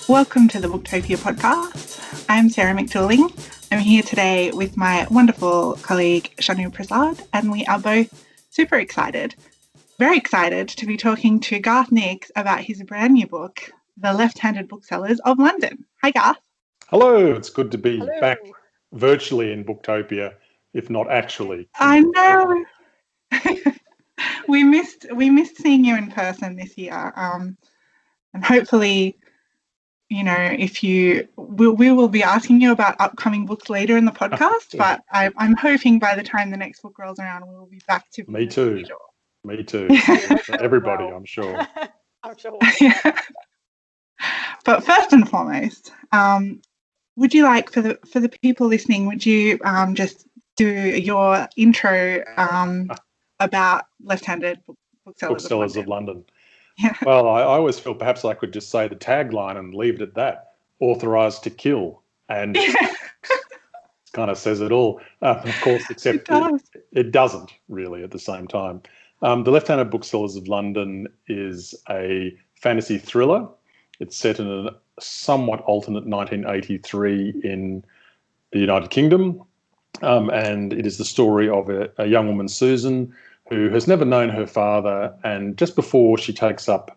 Welcome to the Booktopia podcast. I'm Sarah McDouling. I'm here today with my wonderful colleague Shanu Prasad, and we are both super excited, very excited to be talking to Garth Nix about his brand new book, The Left-Handed Booksellers of London. Hi, Garth. Hello, it's good to be back virtually in Booktopia, if not actually. I know. we missed seeing you in person this year, and hopefully, you know, if we will be asking you about upcoming books later in the podcast. But I'm hoping by the time the next book rolls around, we will be back to. Me too. Everybody, I'm sure. I'm sure. But first and foremost, would you like for the people listening? Would you just do your intro about Left-Handed Booksellers of London? Yeah. Well, I always feel perhaps I could just say the tagline and leave it at that: authorised to kill, and it kind of says it all. Of course, except it doesn't really at the same time. The Left-Handed Booksellers of London is a fantasy thriller. It's set in a somewhat alternate 1983 in the United Kingdom, and it is the story of a young woman, Susan, who has never known her father, and just before she takes up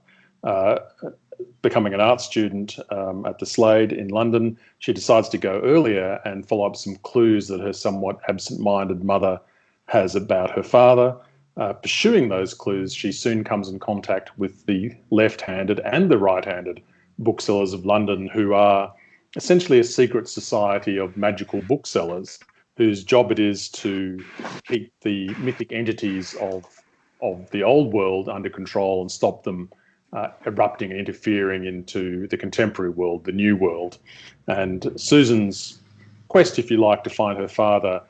becoming an art student at the Slade in London, she decides to go earlier and follow up some clues that her somewhat absent-minded mother has about her father. Pursuing those clues, she soon comes in contact with the left-handed and the right-handed booksellers of London, who are essentially a secret society of magical booksellers whose job it is to keep the mythic entities of the old world under control and stop them erupting and interfering into the contemporary world, the new world. And Susan's quest, if you like, to find her father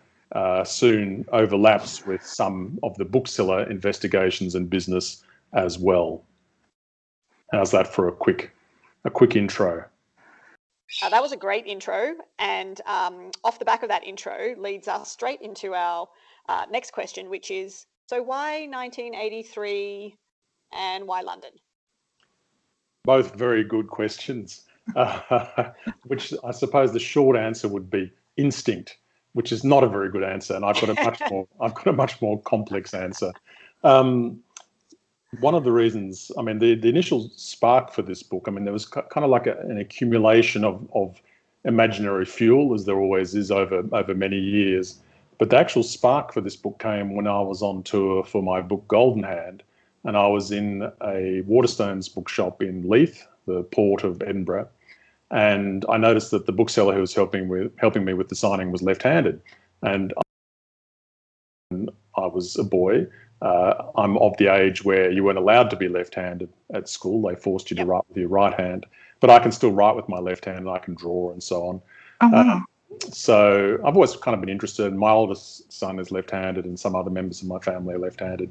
soon overlaps with some of the bookseller investigations and business as well. How's that for a quick intro? That was a great intro, and off the back of that intro leads us straight into our next question, which is, so why 1983 and why London? Both very good questions, which I suppose the short answer would be instinct, which is not a very good answer, and I've got a much more complex answer. One of the reasons, I mean, the initial spark for this book, I mean, there was kind of like an accumulation of imaginary fuel, as there always is over many years. But the actual spark for this book came when I was on tour for my book Golden Hand, and I was in a Waterstones bookshop in Leith, the port of Edinburgh, and I noticed that the bookseller who was helping me with the signing was left-handed, and I was a boy. I'm of the age where you weren't allowed to be left-handed at school. They forced you to write with your right hand, but I can still write with my left hand and I can draw and so on. Oh, wow. So I've always kind of been interested. My oldest son is left-handed and some other members of my family are left-handed.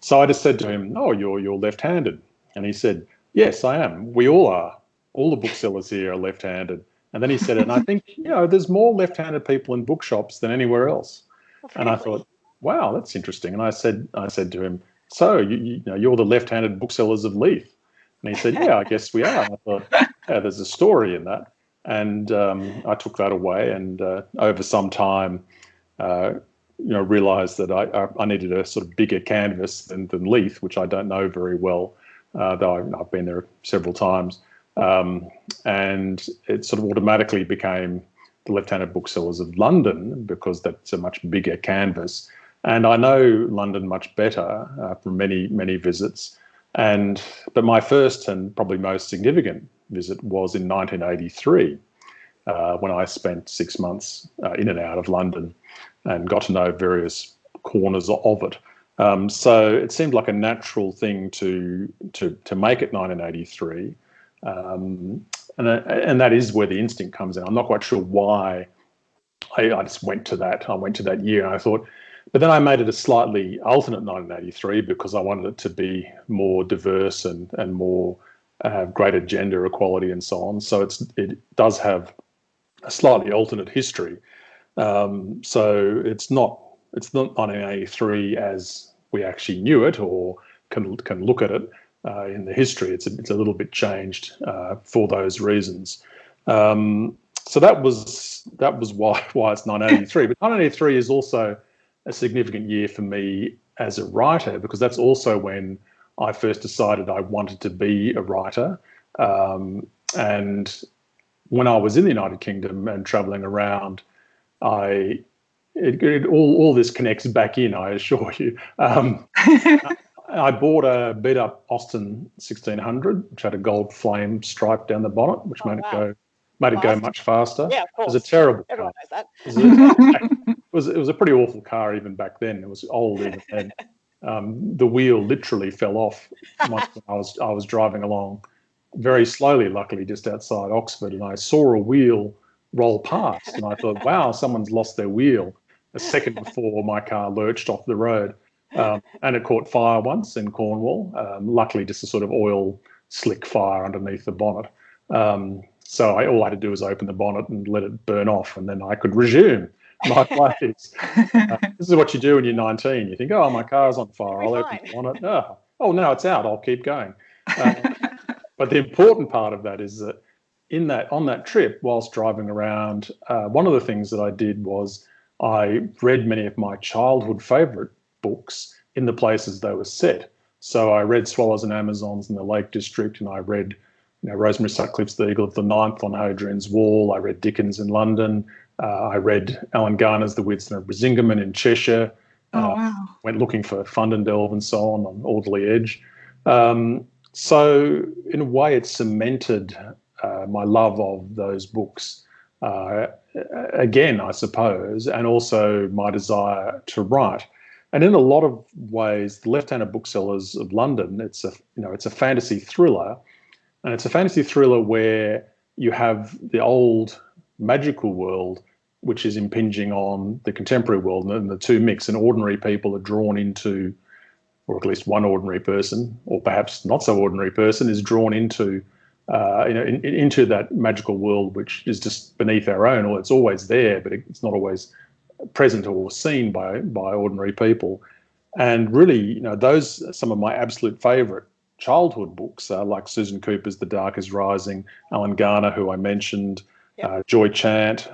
So I just said to him, "Oh, you're left-handed." And he said, "Yes, I am. We all are. All the booksellers here are left-handed." And then he said, "And I think, there's more left-handed people in bookshops than anywhere else." And I thought, wow, that's interesting. And I said to him, "So you're the left-handed booksellers of Leith?" And he said, "Yeah, I guess we are." And I thought, yeah, there's a story in that. And I took that away, and over some time, realised that I needed a sort of bigger canvas than Leith, which I don't know very well, though I've been there several times. And it sort of automatically became the Left-Handed Booksellers of London because that's a much bigger canvas. And I know London much better from many, many visits. But my first and probably most significant visit was in 1983, when I spent 6 months in and out of London and got to know various corners of it. So it seemed like a natural thing to make it 1983. And that is where the instinct comes in. I'm not quite sure why I just went to that. I went to that year and I thought, but then I made it a slightly alternate 1983 because I wanted it to be more diverse and more greater gender equality and so on. So it does have a slightly alternate history. So it's not 1983 as we actually knew it or can look at it. in the history. It's a little bit changed for those reasons. So that was why it's 1983. But 1983 is also a significant year for me as a writer, because that's also when I first decided I wanted to be a writer. And when I was in the United Kingdom and travelling around, all this connects back in, I assure you. I bought a beat-up Austin 1600, which had a gold flame stripe down the bonnet, which made it go much faster. Yeah, of course. It was a terrible Everyone car. knows that. It was a pretty awful car even back then. It was old even then. The wheel literally fell off once when I was driving along very slowly, luckily just outside Oxford, and I saw a wheel roll past, and I thought, wow, someone's lost their wheel. A second before my car lurched off the road, and it caught fire once in Cornwall. Luckily, just a sort of oil slick fire underneath the bonnet. So all I had to do was open the bonnet and let it burn off, and then I could resume my plays. This is what you do when you're 19. You think, oh, my car's on fire. I'll open the bonnet. Oh, no, it's out. I'll keep going. But the important part of that is that on that trip, whilst driving around, one of the things that I did was I read many of my childhood favourite books in the places they were set. So I read Swallows and Amazons in the Lake District, and I read Rosemary Sutcliffe's The Eagle of the Ninth on Hadrian's Wall. I read Dickens in London. I read Alan Garner's The Wisdom of Brisingamen in Cheshire. Went looking for Fundendelve and so on Alderley Edge. So in a way, it cemented my love of those books again, I suppose, and also my desire to write. And in a lot of ways, the Left-Handed Booksellers of London, it's a fantasy thriller, and it's a fantasy thriller where you have the old magical world, which is impinging on the contemporary world, and the two mix, and ordinary people are drawn into, or at least one ordinary person, or perhaps not so ordinary person, is drawn into into that magical world, which is just beneath our own, or it's always there, but it's not always present or seen by ordinary people. And really, those are some of my absolute favourite childhood books, like Susan Cooper's The Dark is Rising, Alan Garner, who I mentioned, Joy Chant,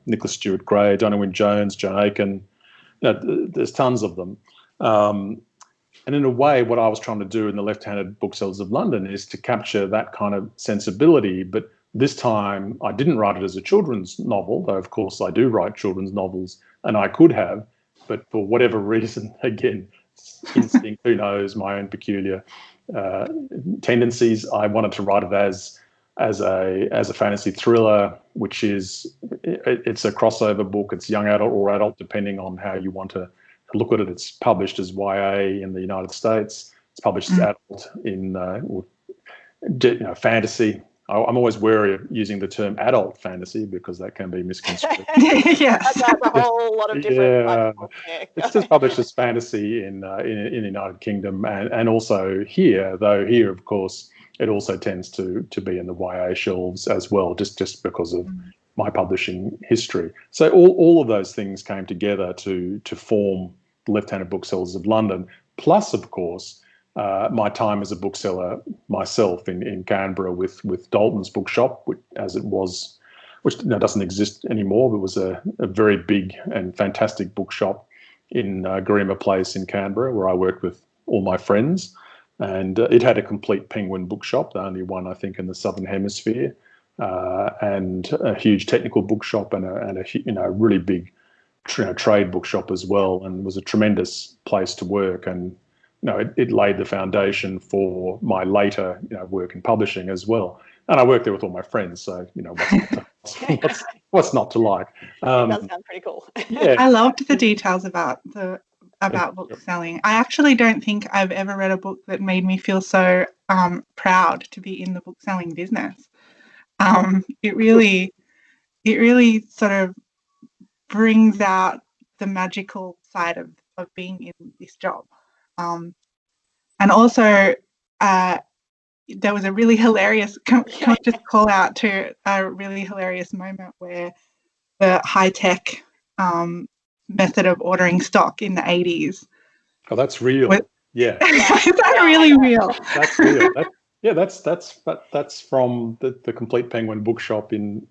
Nicholas Stewart Gray, Donna Wynne Jones, Joan Aiken. There's tons of them. And in a way, what I was trying to do in the Left-Handed Booksellers of London is to capture that kind of sensibility. But this time, I didn't write it as a children's novel, though, of course, I do write children's novels, and I could have. But for whatever reason, again, instinct, who knows, my own peculiar tendencies, I wanted to write it as a fantasy thriller, which it's a crossover book. It's young adult or adult, depending on how you want to look at it. It's published as YA in the United States. It's published as adult in fantasy. I'm always wary of using the term adult fantasy because that can be misconstrued. Yes, that's a whole lot of different. It's just published as fantasy in the United Kingdom and also here. Though here, of course, it also tends to be in the YA shelves as well, just because of my publishing history. So all of those things came together to form the Left-Handed Booksellers of London. Plus, of course, my time as a bookseller myself in Canberra with Dalton's Bookshop, which doesn't exist anymore, but was a very big and fantastic bookshop in Garima Place in Canberra, where I worked with all my friends. And it had a complete penguin bookshop, the only one, I think, in the Southern Hemisphere, and a huge technical bookshop and a really big trade bookshop as well, and was a tremendous place to work. And it laid the foundation for my later work in publishing as well. And I worked there with all my friends, so what's not to like? It does sound pretty cool. Yeah. I loved the details about book selling. I actually don't think I've ever read a book that made me feel so proud to be in the book selling business. It really sort of brings out the magical side of being in this job. And also, there was a really hilarious, can I just call out to a really hilarious moment where the high-tech method of ordering stock in the 80s. Oh, that's real. Yeah. Is that really real? That's real. That's from the Complete Penguin bookshop in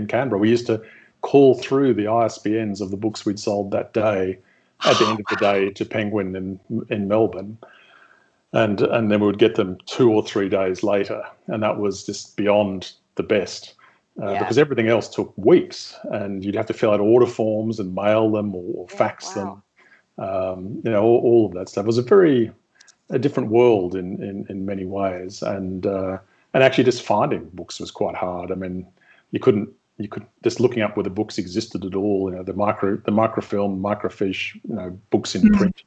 Canberra. We used to call through the ISBNs of the books we'd sold that day at the end of the day to Penguin in Melbourne. And then we would get them 2 or 3 days later. And that was just beyond the best. Because everything else took weeks, and you'd have to fill out order forms and mail them or fax them. All of that stuff. It was a different world in many ways, and actually just finding books was quite hard. I mean, you could just looking up whether books existed at all. The microfilm, microfiche, books in print.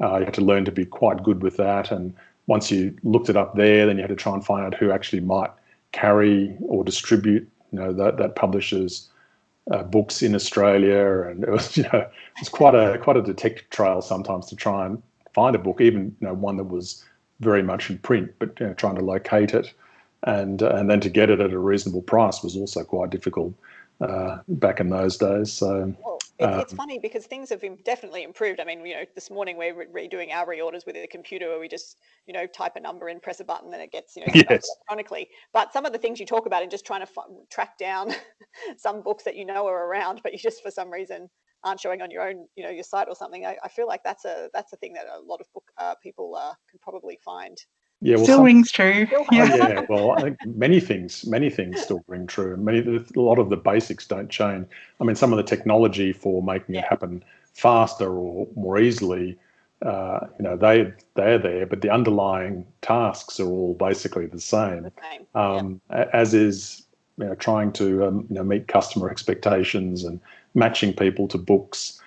You had to learn to be quite good with that, and once you looked it up there, then you had to try and find out who actually might carry or distribute that publisher's books in Australia, and it was it's quite a detective trail sometimes to try and find a book, even one that was very much in print, but trying to locate it and then to get it at a reasonable price was also quite difficult back in those days. So it's funny because things have definitely improved. I mean, this morning we're redoing our reorders with a computer where we just, type a number in, press a button, and it gets, electronically. But some of the things you talk about and just trying to track down some books that are around, but you just for some reason aren't showing on your own, your site or something. I feel like that's a thing that a lot of book people can probably find. Yeah, well, still rings true. Yeah, well, I think many things still ring true. A lot of the basics don't change. I mean, some of the technology for making it happen faster or more easily, they're there, but the underlying tasks are all basically the same. As is trying to meet customer expectations and matching people to books,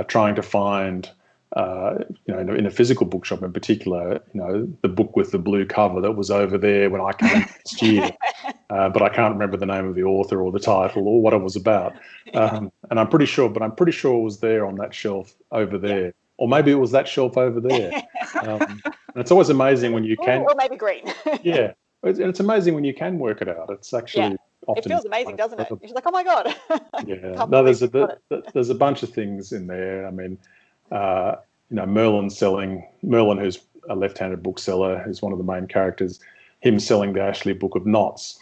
trying to find. In a physical bookshop in particular, the book with the blue cover that was over there when I came last year, but I can't remember the name of the author or the title or what it was about. And I'm pretty sure it was there on that shelf over there, or maybe it was that shelf over there. And it's always amazing when you can, or maybe green. Yeah, and it's amazing when you can work it out. It's actually often it feels amazing, doesn't it? You're like, oh my god. Yeah, no, there's a bunch of things in there. I mean. Merlin, who's a left-handed bookseller, who's one of the main characters, him selling the Ashley Book of Knots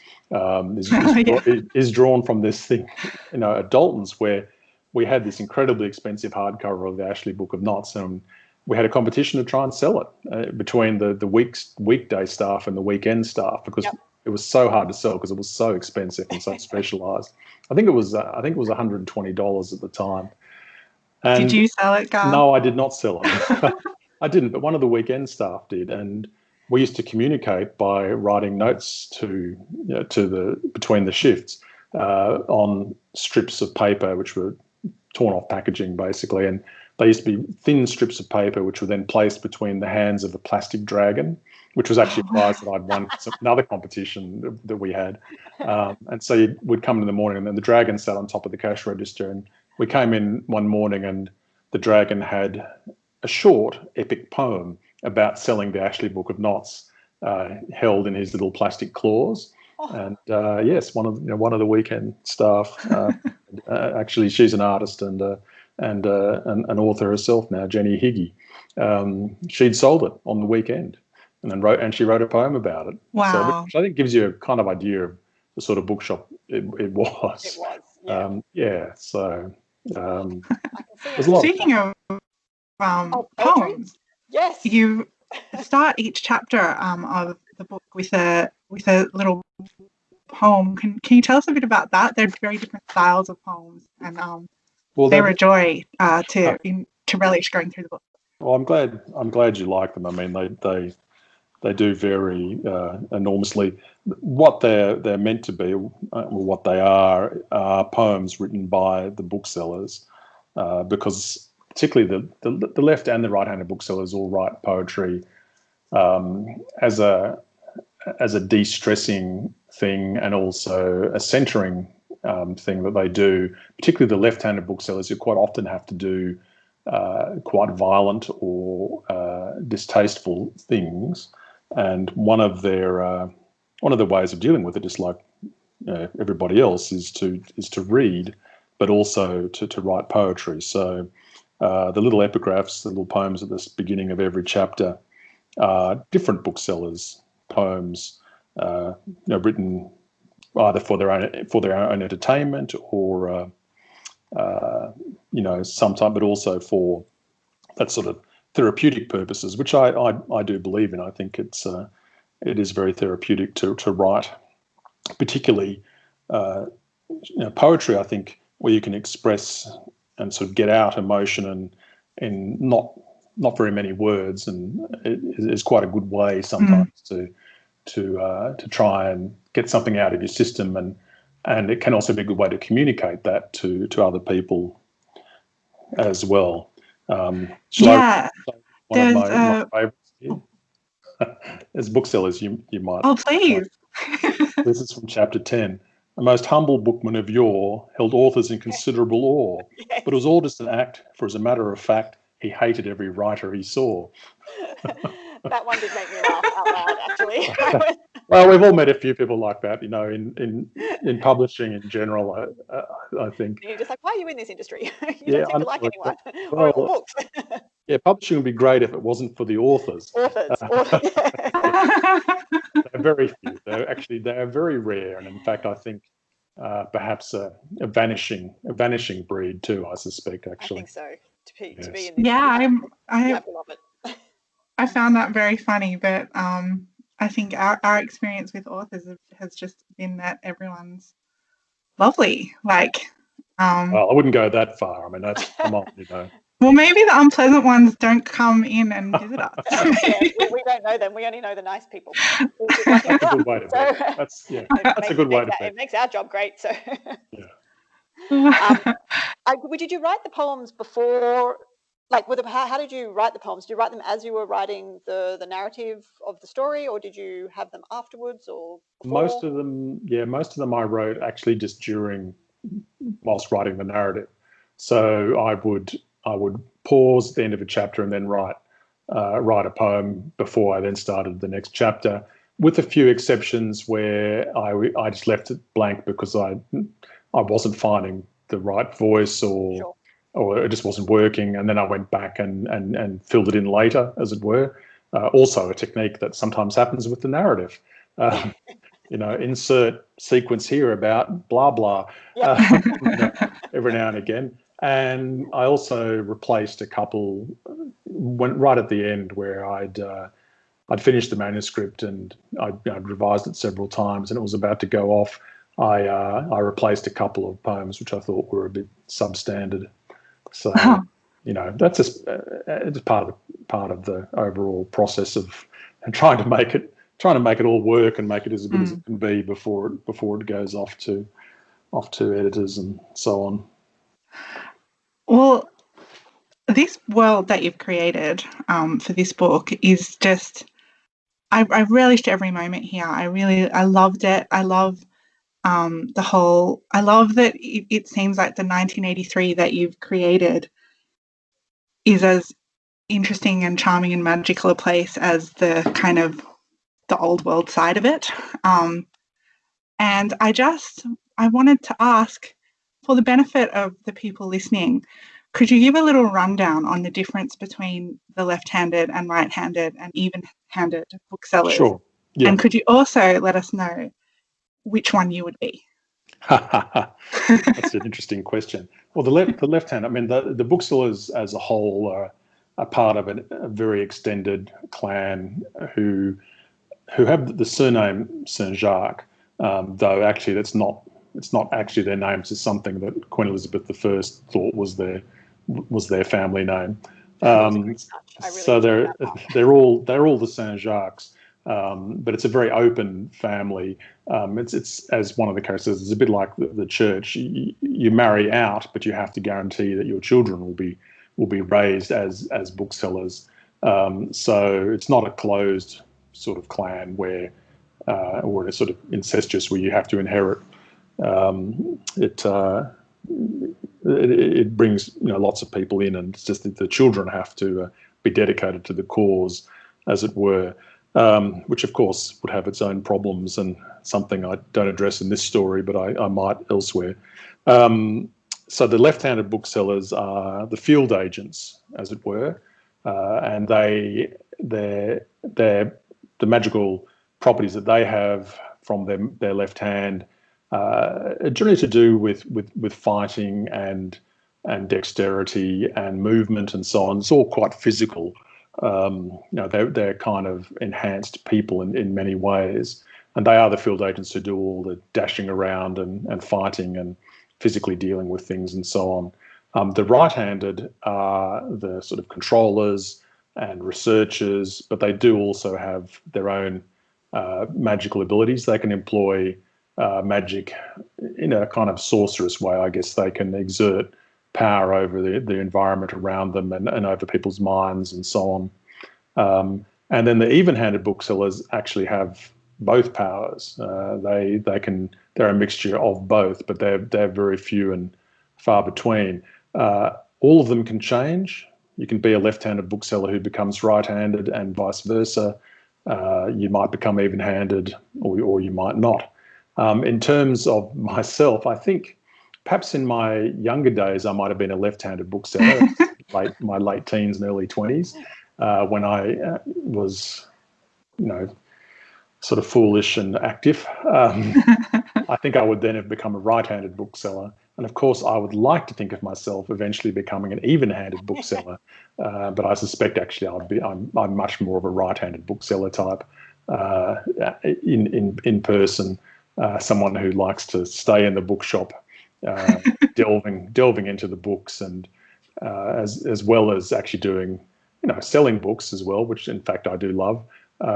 is drawn from this thing, at Dalton's, where we had this incredibly expensive hardcover of the Ashley Book of Knots, and we had a competition to try and sell it between the weekday staff and the weekend staff, because it was so hard to sell because it was so expensive and so specialised. I think it was $120 at the time. And did you sell it, Garth? No, I did not sell it. I didn't, but one of the weekend staff did, and we used to communicate by writing notes between the shifts on strips of paper, which were torn off packaging basically, and they used to be thin strips of paper which were then placed between the hands of a plastic dragon, which was actually a prize that I'd won from another competition that we had. And so you would come in the morning, and then the dragon sat on top of the cash register, and we came in one morning and the dragon had a short epic poem about selling the Ashley Book of Knots held in his little plastic claws. And yes, one of the weekend staff, actually she's an artist and an author herself now, Jenny Higgy. She'd sold it on the weekend and she wrote a poem about it. Wow. So, which I think gives you a kind of idea of the sort of bookshop it was. It was, yeah. So there's a lot. Speaking of poems, yes, you start each chapter of the book with a little poem. Can you tell us a bit about that? They're very different styles of poems, and they were a joy to relish going through the book. Well, I'm glad you like them. I mean, they do vary enormously. What they're meant to be, or what they are poems written by the booksellers, because particularly the left and the right-handed booksellers all write poetry as a de-stressing thing and also a centering thing that they do. Particularly the left-handed booksellers, who quite often have to do quite violent or distasteful things. And one of their ways of dealing with it, just like everybody else, is to read, but also to write poetry. So the little epigraphs, the little poems at the beginning of every chapter, are different booksellers' poems, written either for their own entertainment or sometimes, but also for that sort of therapeutic purposes, which I do believe in. I think it is very therapeutic to write, particularly poetry. I think where you can express and sort of get out emotion and not very many words, and it is quite a good way sometimes to try and get something out of your system, and it can also be a good way to communicate that to other people as well. One of my favourites here. As booksellers, you might. Oh, please. This is from chapter 10. The most humble bookman of yore held authors in considerable awe, but it was all just an act, for as a matter of fact, he hated every writer he saw. That one did make me laugh out loud, actually. Well, we've all met a few people like that, in publishing in general, I think. You're just like, why are you in this industry? You don't seem to like anyone. Well, or books. Yeah, publishing would be great if it wasn't for the authors. Authors. They're very few. They are very rare, and in fact, I think perhaps a vanishing breed too. I suspect, actually. I think so. To be in this. Yeah, I love it. I found that very funny, but I think our experience with authors has just been that everyone's lovely. Like, well, I wouldn't go that far. I mean, that's come on, Well, maybe the unpleasant ones don't come in and visit us. We don't know them. We only know the nice people. That's a good way to be. That's a good way to be. It makes our job great. So, did you write the poems before? Like, how did you write the poems? Did you write them as you were writing the narrative of the story, or did you have them afterwards, or before? Most of them I wrote actually just whilst writing the narrative. So I would pause at the end of a chapter and then write a poem before I then started the next chapter, with a few exceptions where I just left it blank because I wasn't finding the right voice or it just wasn't working, and then I went back and filled it in later, as it were. Also a technique that sometimes happens with the narrative. Insert sequence here about blah, blah, every now and again. And I also replaced a couple, went right at the end where I'd finished the manuscript and I'd revised it several times and it was about to go off. I replaced a couple of poems which I thought were a bit substandard. So, that's just it's part of the overall process of trying to make it all work and make it as good as it can be before it goes off to editors and so on. Well, this world that you've created for this book is just, I relished every moment here. I loved it. I love I love that it seems like the 1983 that you've created is as interesting and charming and magical a place as the kind of the old world side of it. And I wanted to ask, for the benefit of the people listening, could you give a little rundown on the difference between the left-handed and right-handed and even-handed booksellers? Sure. Yeah. And could you also let us know which one you would be? That's an interesting question. Well, the left-handed, I mean, the booksellers as a whole are part of a very extended clan who have the surname Saint-Jacques, though actually it's not actually their names. It's something that Queen Elizabeth I thought was their family name. So they're all the Saint-Jacques, but it's a very open family. It's as one of the characters, it's a bit like the church. You marry out, but you have to guarantee that your children will be raised as booksellers. So it's not a closed sort of clan where or it's sort of incestuous where you have to inherit. It brings lots of people in, and it's just that the children have to be dedicated to the cause, as it were, which of course would have its own problems and something I don't address in this story, but I might elsewhere. so the left-handed booksellers are the field agents, as it were, and the magical properties that they have from their left hand are generally to do with fighting and dexterity and movement and so on. It's all quite physical. They're kind of enhanced people in many ways, and they are the field agents who do all the dashing around and fighting and physically dealing with things and so on. The right-handed are the sort of controllers and researchers, but they do also have their own magical abilities. They can employ magic in a kind of sorceress way, I guess. They can exert power over the environment around them and over people's minds and so on. And then the even-handed booksellers actually have both powers. They're a mixture of both, but they're very few and far between. All of them can change. You can be a left-handed bookseller who becomes right-handed, and vice versa. You might become even-handed, or you might not. In terms of myself, I think perhaps in my younger days I might have been a left-handed bookseller, my late teens and early 20s, when I was, sort of foolish and active. I think I would then have become a right-handed bookseller. And of course, I would like to think of myself eventually becoming an even-handed bookseller, but I suspect actually I'm much more of a right-handed bookseller type in person, someone who likes to stay in the bookshop, delving into the books, and as well as actually doing, selling books as well, which in fact I do love.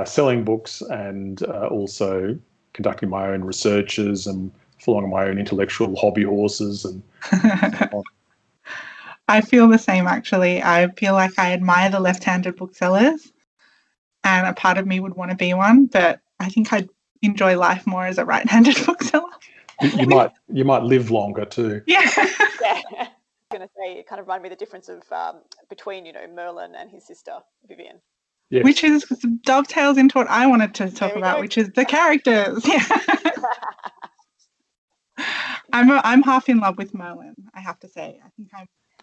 Selling books and also conducting my own researches and following my own intellectual hobby horses and so on. I feel the same, actually. I feel like I admire the left-handed booksellers, and a part of me would want to be one, but I think I'd enjoy life more as a right-handed bookseller. You might live longer too. Yeah. Yeah. I was going to say, it kind of reminded me of the difference of between, Merlin and his sister, Vivian. Yes. Which dovetails into what I wanted to talk about, go. which is the characters. Yeah. I'm half in love with Merlin, I have to say.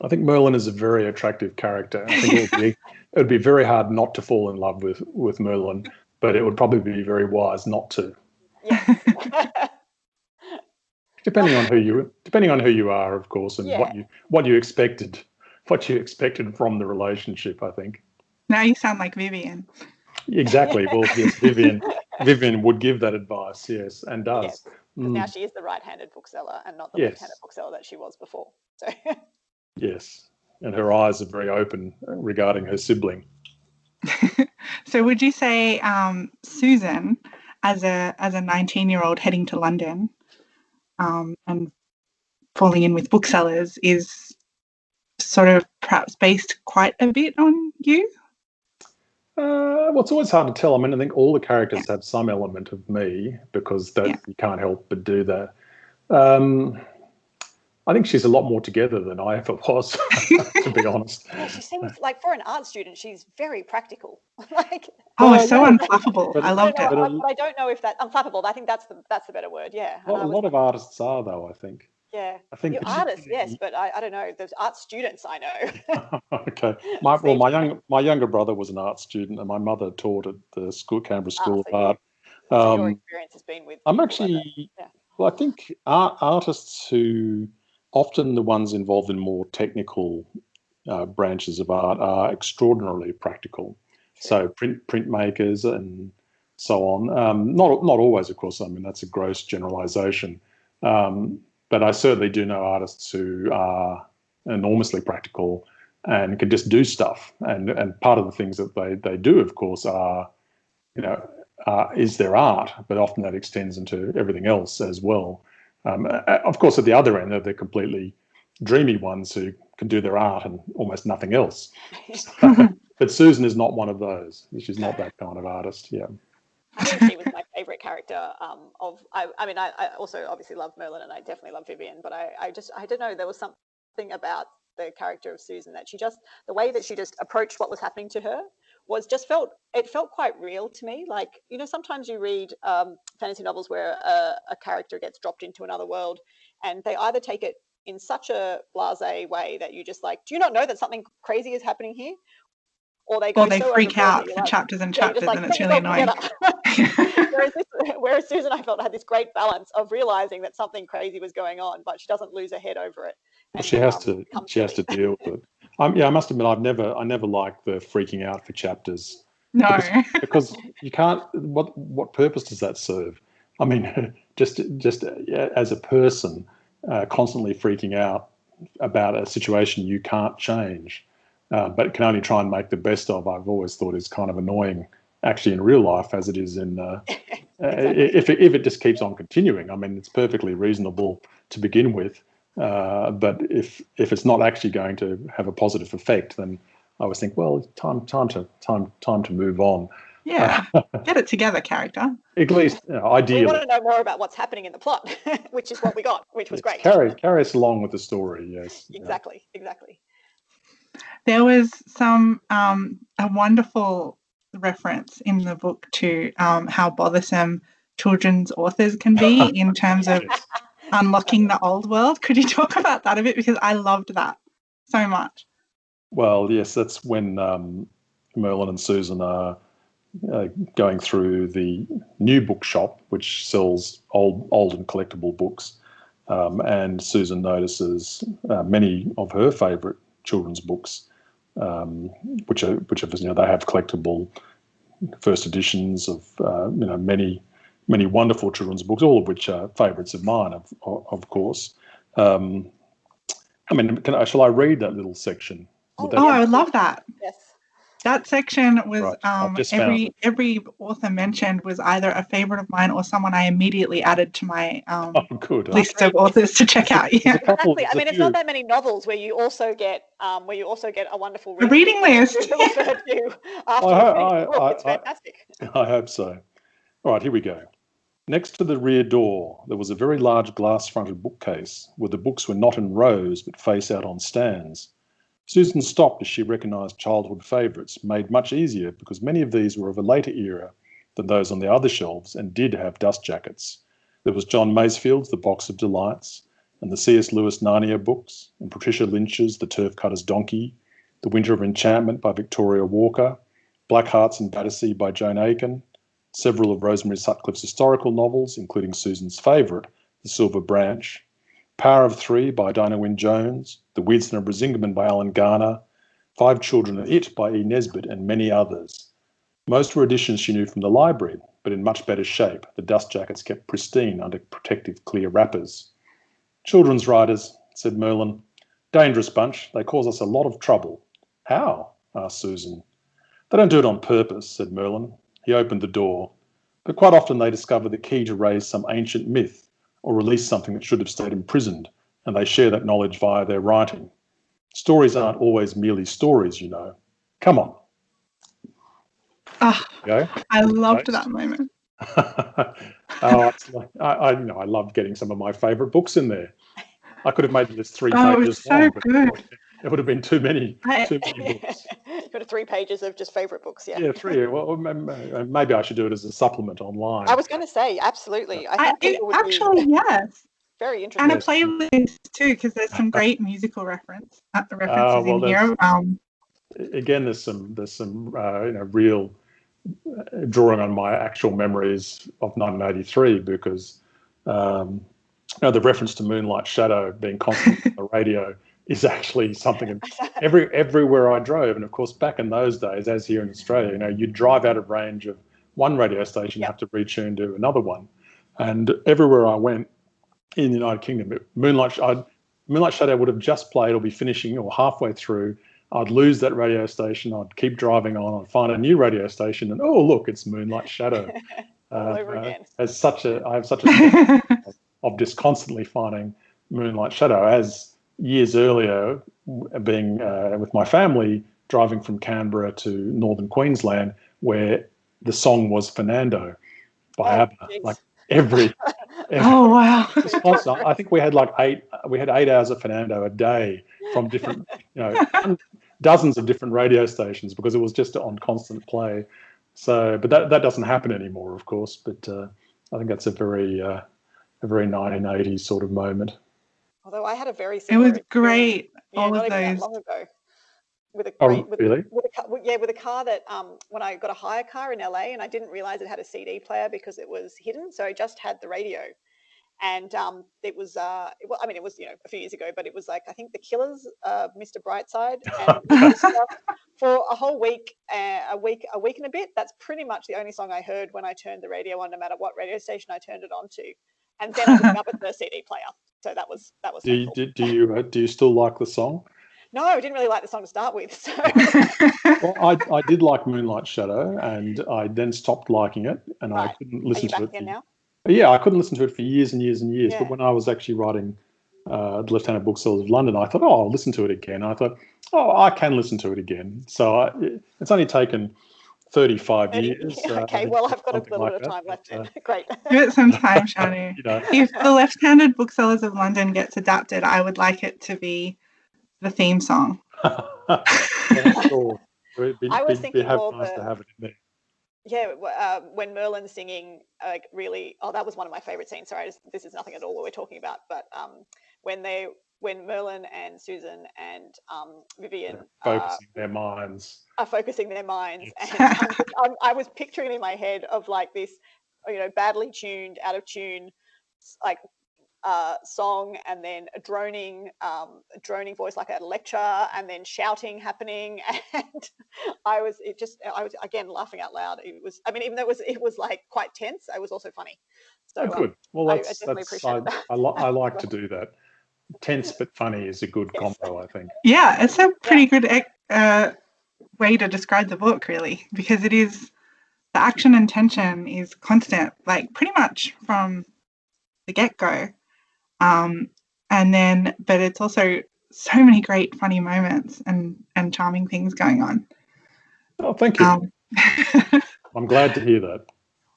I think Merlin is a very attractive character. I think it would be very hard not to fall in love with Merlin, but it would probably be very wise not to. Yes. Depending on who you are, of course, and what you expected from the relationship, I think. Now you sound like Vivian. Exactly. Well, yes, Vivian would give that advice, yes, and does. Yes, because now she is the right-handed bookseller and not the left-handed bookseller that she was before. So. Yes, and her eyes are very open regarding her sibling. So would you say Susan, as a 19-year-old heading to London and falling in with booksellers, is sort of perhaps based quite a bit on you? Well, it's always hard to tell. I mean, I think all the characters have some element of me, because you can't help but do that. I think she's a lot more together than I ever was, to be honest. Yeah, she seems like, for an art student, she's very practical. Unflappable. I loved it. I don't know if that unflappable. I think that's the better word. Yeah. A lot of artists are, though, I think. Yeah. I think artists, yes, but I don't know. There's art students I know. Okay. My younger brother was an art student, and my mother taught at the Canberra School of Art. So your experience has been with. I'm actually. Well, I think artists who, often the ones involved in more technical branches of art, are extraordinarily practical. So printmakers and so on. Not always, of course. I mean, that's a gross generalisation. But I certainly do know artists who are enormously practical and can just do stuff. And part of the things that they do, of course, are, is their art, but often that extends into everything else as well. Of course, at the other end, they're completely dreamy ones who can do their art and almost nothing else. But Susan is not one of those. She's not that kind of artist. Yeah. I think she was my favourite character I mean, I also obviously love Merlin, and I definitely love Vivian, but I don't know, there was something about the character of Susan that the way that she just approached what was happening to her felt quite real to me. Like, sometimes you read fantasy novels where a character gets dropped into another world, and they either take it in such a blasé way that you just like, do you not know that something crazy is happening here? Or they freak out for chapters and chapters, and it's really annoying. Whereas Susan, I felt, had this great balance of realizing that something crazy was going on, but she doesn't lose her head over it. Well, she has to deal with it. I must admit, I never liked the freaking out for chapters. No, because you can't. What purpose does that serve? I mean, just as a person, constantly freaking out about a situation you can't change, but can only try and make the best of. I've always thought is kind of annoying, actually, in real life, as it is in. If it just keeps on continuing, I mean, it's perfectly reasonable to begin with. But if it's not actually going to have a positive effect, then I always think, well, time to move on. Yeah, get it together, character. At least, ideally. We want to know more about what's happening in the plot, which is what we got, which was great. Carry us along with the story. Yes. Exactly. There was a wonderful reference in the book to how bothersome children's authors can be in terms of unlocking the old world. Could you talk about that a bit? Because I loved that so much. Well, yes, that's when Merlin and Susan are going through the new bookshop, which sells old and collectible books, and Susan notices many of her favourite children's books, which are they have collectible first editions of many wonderful children's books, all of which are favourites of mine, of course. I mean, shall I read that little section? I would love that. Yes. That section was right. every author mentioned was either a favourite of mine or someone I immediately added to my list of authors to check out. Yeah, exactly. I mean, it's not that many novels where you also get a wonderful reading list. It's fantastic. I hope so. All right, here we go. Next to the rear door, there was a very large glass-fronted bookcase where the books were not in rows but face out on stands. Susan stopped as she recognised childhood favourites, made much easier because many of these were of a later era than those on the other shelves and did have dust jackets. There was John Masefield's The Box of Delights, and the C.S. Lewis Narnia books, and Patricia Lynch's The Turf Cutter's Donkey, The Winter of Enchantment by Victoria Walker, Black Hearts and Battersea by Joan Aiken, several of Rosemary Sutcliffe's historical novels, including Susan's favourite, The Silver Branch, Power of Three by Dinah Wynne Jones, The Weirdston of Brisingamen by Alan Garner, Five Children and It by E. Nesbitt, and many others. Most were editions she knew from the library, but in much better shape, the dust jackets kept pristine under protective clear wrappers. Children's writers, said Merlin. Dangerous bunch. They cause us a lot of trouble. How? Asked Susan. They don't do it on purpose, said Merlin. He opened the door. But quite often they discover the key to raise some ancient myth or release something that should have stayed imprisoned, and they share that knowledge via their writing. Stories aren't always merely stories, you know. Come on. I loved that moment. I loved getting some of my favourite books in there. I could have made this 3 pages long. So good. It would have been too many books. You've got 3 pages of just favourite books, yeah. Yeah, 3. Well, maybe I should do it as a supplement online. I was going to say, absolutely. I think yes. Very interesting. And a playlist too, because there's some great musical references in here. Again, there's some real drawing on my actual memories of 1983 because the reference to Moonlight Shadow being constant on the radio is actually something everywhere I drove. And of course, back in those days, as here in Australia, you'd drive out of range of one radio station, you have to retune to another one. And everywhere I went in the United Kingdom, Moonlight Shadow would have just played or be finishing or halfway through. I'd lose that radio station. I'd keep driving on. I'd find a new radio station, and oh look, it's Moonlight Shadow. All over again. I have such a of just constantly finding Moonlight Shadow. As years earlier, being with my family, driving from Canberra to northern Queensland, where the song was Fernando by ABBA. Like every oh wow! I think we had 8 hours of Fernando a day from different, dozens of different radio stations because it was just on constant play. So, but that doesn't happen anymore, of course. But I think that's a very 1980s sort of moment. Although I had a very It similar was great. Yeah, All not of even that those. long ago. With a Oh, great, really? with a car that when I got a hire car in LA, and I didn't realize it had a CD player because it was hidden, so I just had the radio, and it was I mean, it was a few years ago, but it was like I think the Killers, Mr. Brightside, and it was just, for a whole week, a week and a bit. That's pretty much the only song I heard when I turned the radio on, no matter what radio station I turned it on to, and then I discovered the CD player. So that was Do you still like the song? No, I didn't really like the song to start with. So. Well, I did like Moonlight Shadow, and I then stopped liking it, and Right. I couldn't listen to it. Again now? Yeah, I couldn't listen to it for years and years and years. Yeah. But when I was actually writing the Left-Handed Booksellers of London, I thought, oh, I'll listen to it again. I thought, oh, I can listen to it again. So it's only taken 35 years. Okay, well, I've got a little bit of time left then. Great. Give it some time, Shanu. If the Left-Handed Booksellers of London gets adapted, I would like it to be the theme song. Yeah, sure. I was thinking more nice to have it in there. Yeah, when Merlin's singing, like really, that was one of my favorite scenes. Sorry, this is nothing at all what we're talking about, but when Merlin and Susan and Vivian focusing their minds. Are focusing their minds, and I was picturing it in my head of like this, badly tuned, out of tune, like song, and then a droning voice like a lecture, and then shouting happening, and I was again laughing out loud. It was, I mean, even though it was like quite tense, it was also funny. So good. Well, I definitely appreciate that. I like to do that. Tense but funny is a good combo, I think. Yeah, it's a pretty good way to describe the book, really, because it is, the action and tension is constant, like pretty much from the get-go. But it's also so many great funny moments and charming things going on. Oh, thank you. I'm glad to hear that.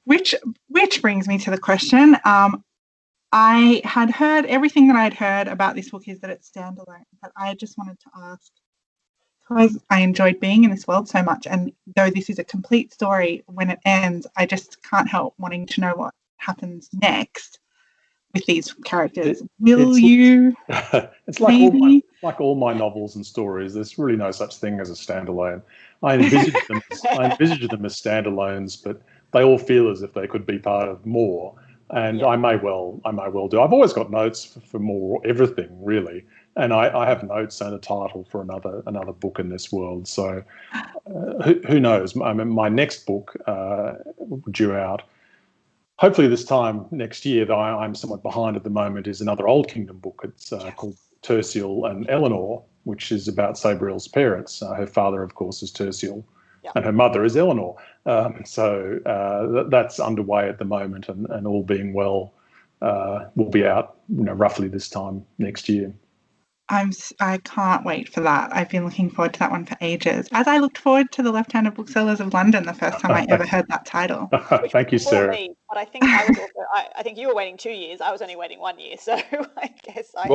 Which brings me to the question. I had heard everything that I'd heard about this book is that it's standalone, but I just wanted to ask, because I enjoyed being in this world so much, and though this is a complete story, when it ends, I just can't help wanting to know what happens next with these characters. It's like all my novels and stories. There's really no such thing as a standalone. I envisage them as standalones, but they all feel as if they could be part of more. And I may well do. I've always got notes for more everything, really, and I have notes and a title for another book in this world. So who knows? I mean, my next book due out, hopefully this time next year, though I'm somewhat behind at the moment, is another Old Kingdom book. It's called Terciel and Eleanor, which is about Sabriel's parents. Her father, of course, is Terciel, and her mother is Eleanor. So that's underway at the moment, and all being well, will be out roughly this time next year. I can't wait for that. I've been looking forward to that one for ages, as I looked forward to the Left-Handed Booksellers of London the first time I ever heard that title. Thank you, Sarah. But I think I think you were waiting 2 years. I was only waiting 1 year, so I guess I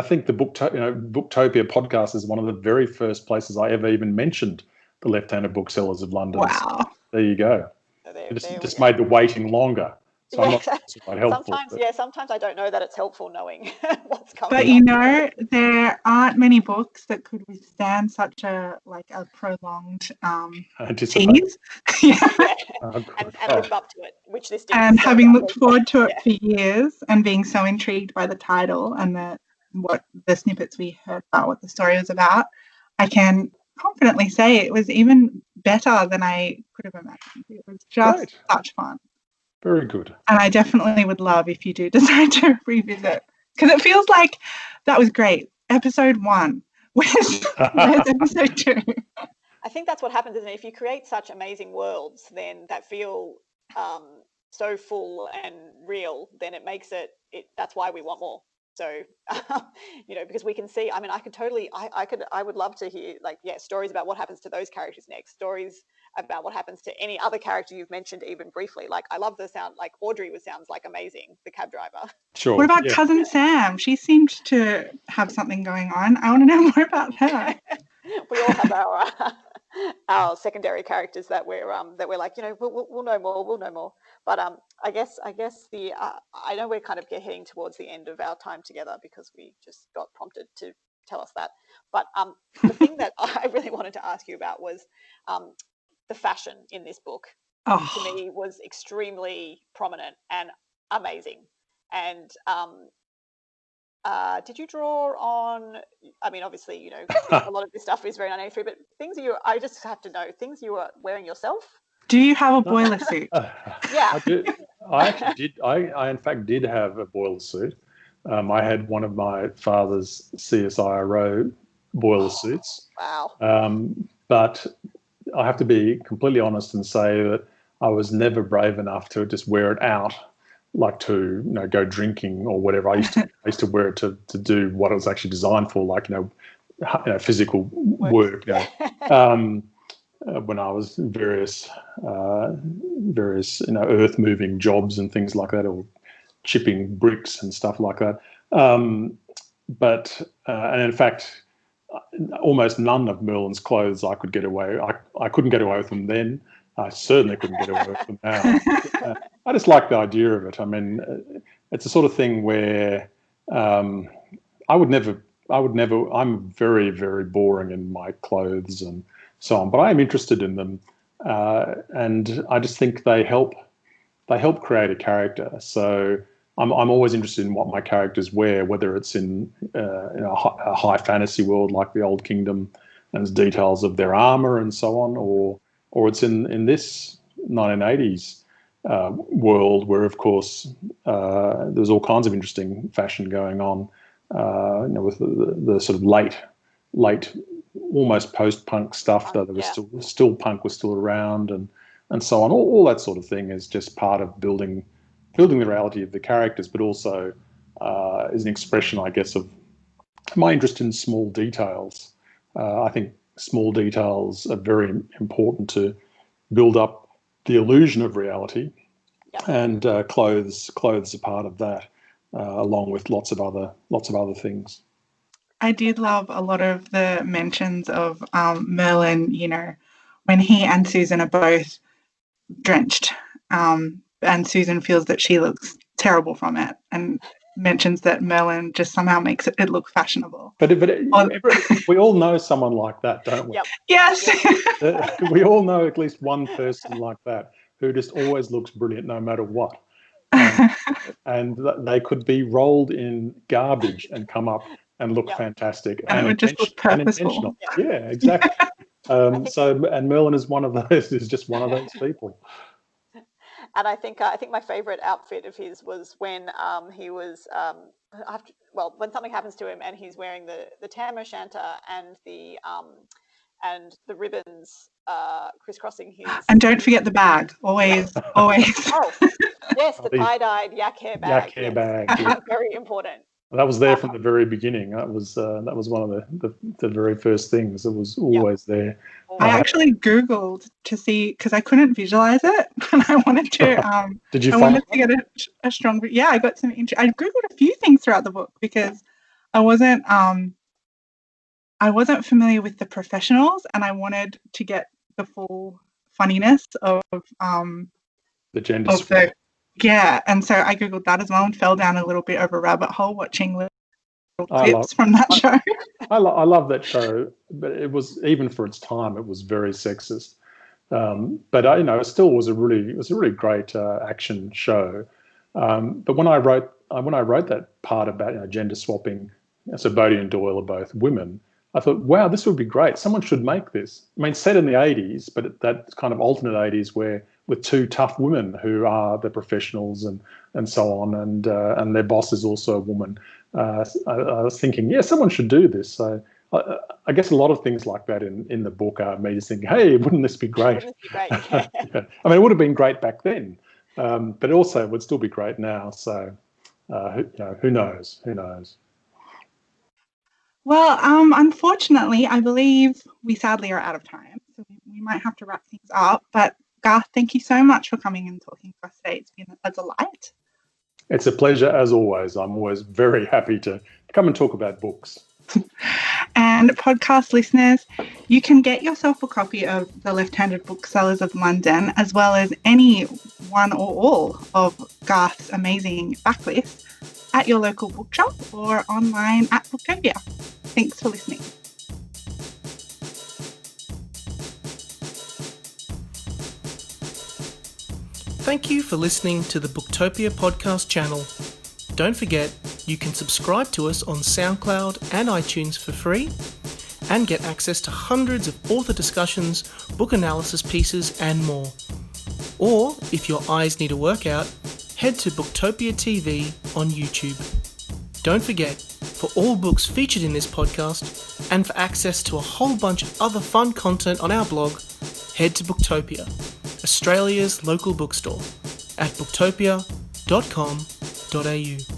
think the Booktopia podcast is one of the very first places I ever even mentioned the Left-Handed Booksellers of London. Wow. So there you go. So it just made the waiting longer. So I'm not quite helpful. Sometimes I don't know that it's helpful knowing what's coming. But there aren't many books that could withstand such a prolonged tease. And live up to it, which this did. And having looked forward to it for years, and being so intrigued by the title and what the snippets we heard about what the story was about, I can confidently say it was even better than I could have imagined. It was just such fun. Very good. And I definitely would love if you do decide to revisit, because it feels like that was great. Episode 1. Where's episode 2? I think that's what happens, isn't it? If you create such amazing worlds, then that feel so full and real, then it makes it. That's why we want more. So, because we can see. I mean, I would love to hear stories about what happens to those characters next. Stories about what happens to any other character you've mentioned, even briefly. Like, I love the sound. Like Audrey sounds like amazing, the cab driver. Sure. What about Cousin Sam? She seemed to have something going on. I want to know more about her. We all have our our secondary characters that we're like, we'll know more. But I guess the I know we're kind of heading towards the end of our time together because we just got prompted to tell us that. But the thing that I really wanted to ask you about was the fashion in this book. To me was extremely prominent and amazing. And did you draw on, I mean, obviously, a lot of this stuff is very 1983, but I just have to know, things you were wearing yourself? Do you have a boiler suit? Yeah. I do. I actually did. I in fact did have a boiler suit. I had one of my father's CSIRO boiler suits. Wow. But I have to be completely honest and say that I was never brave enough to just wear it out, like to go drinking or whatever. I used to wear it to do what it was actually designed for, like physical work. When I was various earth moving jobs and things like that, or chipping bricks and stuff like that. And in fact, almost none of Merlin's clothes I could get away. I couldn't get away with them then. I certainly couldn't get away with them now. I just like the idea of it. I mean, it's the sort of thing where I would never. I'm very, very boring in my clothes and so on, but I am interested in them, and I just think they help create a character. So I'm always interested in what my characters wear, whether it's in a high fantasy world like the Old Kingdom and its details of their armor and so on, or it's in this 1980s world where, of course, there's all kinds of interesting fashion going on, with the sort of late, almost post-punk stuff, though there was still punk was still around and so on. All that sort of thing is just part of building the reality of the characters, but also is an expression, I guess, of my interest in small details. I think small details are very important to build up the illusion of reality, and clothes are part of that, along with lots of other things. I did love a lot of the mentions of Merlin, when he and Susan are both drenched, and Susan feels that she looks terrible from it and mentions that Merlin just somehow makes it look fashionable. But we all know someone like that, don't we? Yep. Yes. We all know at least one person like that who just always looks brilliant no matter what. And they could be rolled in garbage and come up and look fantastic. And it would just look purposeful. Yeah, exactly. And Merlin is one of those. Is just one of those people. And I think my favourite outfit of his was when he was when something happens to him and he's wearing the tam o' shanter and the ribbons crisscrossing his. And don't forget the bag. Always. Oh yes, the tie-dyed yak hair bag. Yak hair bag. Yeah. Very important. That was there from the very beginning. That was one of the very first things. It was always there. I actually Googled to see, because I couldn't visualize it, and I wanted to. Did you? I wanted to get a strong. Yeah, I got some. I Googled a few things throughout the book because I wasn't familiar with the professionals, and I wanted to get the full funniness of the gender swap. Yeah, and so I Googled that as well and fell down a little bit of a rabbit hole watching little clips from that show. I love that show, but it was, even for its time, it was very sexist. But it still was a really great action show. But when I wrote that part about gender swapping, so Bodhi and Doyle are both women, I thought, wow, this would be great. Someone should make this. I mean, set in the 80s, but that kind of alternate 80s with two tough women who are the professionals and so on, and their boss is also a woman. I was thinking, yeah, someone should do this. So I guess a lot of things like that in the book are me just thinking, hey, wouldn't this be great? Wouldn't this be great? Yeah. I mean, it would have been great back then, but also it would still be great now. So who knows? Who knows? Well, unfortunately, I believe we sadly are out of time, so we might have to wrap things up. But Garth, thank you so much for coming and talking to us today. It's been a delight. It's a pleasure, as always. I'm always very happy to come and talk about books. And podcast listeners, you can get yourself a copy of the Left-Handed Booksellers of London, as well as any one or all of Garth's amazing backlists at your local bookshop or online at Booktopia. Thanks for listening. Thank you for listening to the Booktopia podcast channel. Don't forget, you can subscribe to us on SoundCloud and iTunes for free and get access to hundreds of author discussions, book analysis pieces and more. Or, if your eyes need a workout, head to Booktopia TV on YouTube. Don't forget, for all books featured in this podcast and for access to a whole bunch of other fun content on our blog, head to Booktopia, Australia's local bookstore, at booktopia.com.au.